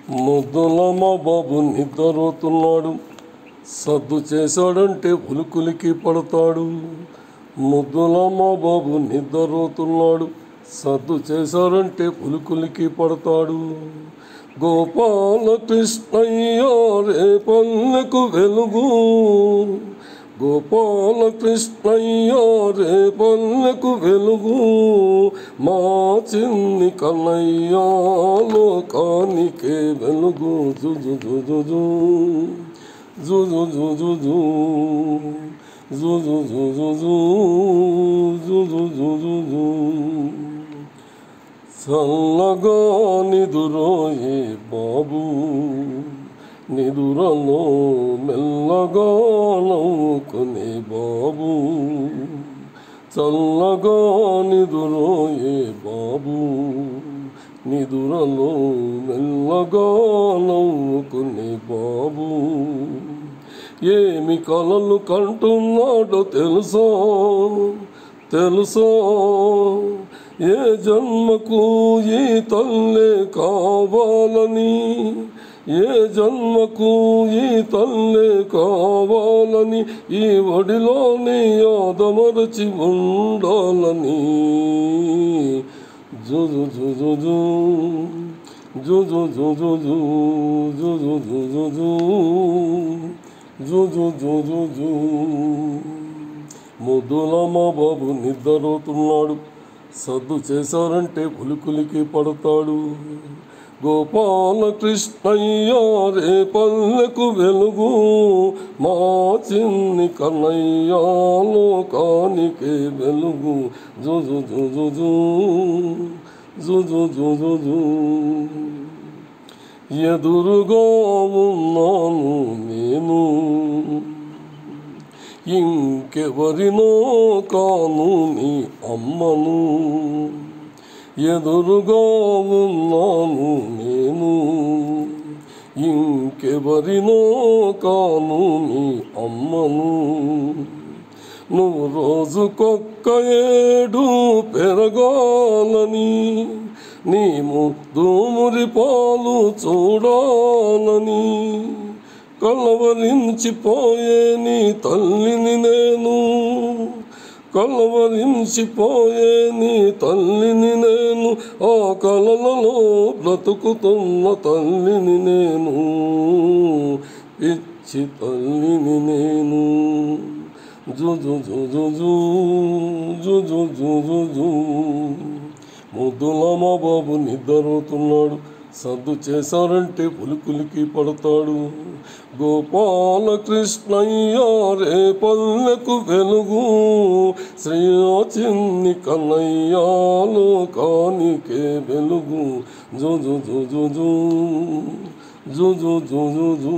ముద్దుల మా బాబు నిద్రపోతున్నాడు, సద్దు చేశాడంటే ఉలికులికి పడతాడు. ముద్దుల మా బాబు నిద్రపోతున్నాడు, సద్దు చేశాడంటే ఉలికులికి పడతాడు. గోపాలకృష్ణయ్య రే పల్లెకు వెలుగు, గోపాలకృష్ణయ్య రే పల్లెకు వెలుగు, మా చిన్ని కన్నయ్య లోకానికే వెలుగు. జుజు జుజు జుజు జుజు జుజు జుజు జుజు జుజు చల్లగా నిదురోయే బాబు, నిదురలో మెల్లగా నవ్వుకునే బాబు. చల్లగా నిదురోయే బాబు, నిదురలో మెల్లగా నవ్వుకునే బాబు. ఏమి కలలు కంటున్నాడో తెలుసో తెలుసో, ఏ జన్మకు ఈ తల్లే కావాలని, ఏ జన్మకు ఈ తల్లే కావాలని, ఈ ఒడిలోని ఆదమరచి ఉండాలని. జుజు జుజు జుజు జుజు జుజు జుజు జుజు జుజు. ముద్దుల మా బాబు నిద్రపోతున్నాడు, సద్దు చేశారంటే ఉలికులికి పడతాడు. గోపాలకృష్ణయ్య రే పల్లెకు వెలుగు, మా చిన్ని కన్నయ్య లోకానికే వెలుగు. జుజు జుజు జుజు జుజు జు. ఎదురుగా ఉన్నాను నేను, ఇంకెవరినో కాను నీ అమ్మను. ఎదురుగా ఉన్నాను నేను, ఇంకెవరినో కాను నీ అమ్మను. నువ్వు రోజుకొక్క ఏడు పెరగాలని, నీ ముద్దుమురి పాలు చూడాలని, కలవరించిపోయే నీ తల్లిని నేను, కలవరించిపోయే నీ తల్లిని నేను, ఆ కలలలో బ్రతుకుతున్న తల్లిని నేను, పిచ్చి తల్లిని నేను. జుజు జుజు జుజు జుజు జు. ముద్దుల మా బాబు నిద్రపోతున్నాడు, సద్దు చేశారంటే ఉలికులికి పడతాడు. గోపాలకృష్ణయ్య రే పల్లెకు వెలుగు, శ్రీ చిన్ని కన్నయ్య లోకానికే వెలుగు. జుజు జుజు జుజు జుజు జుజు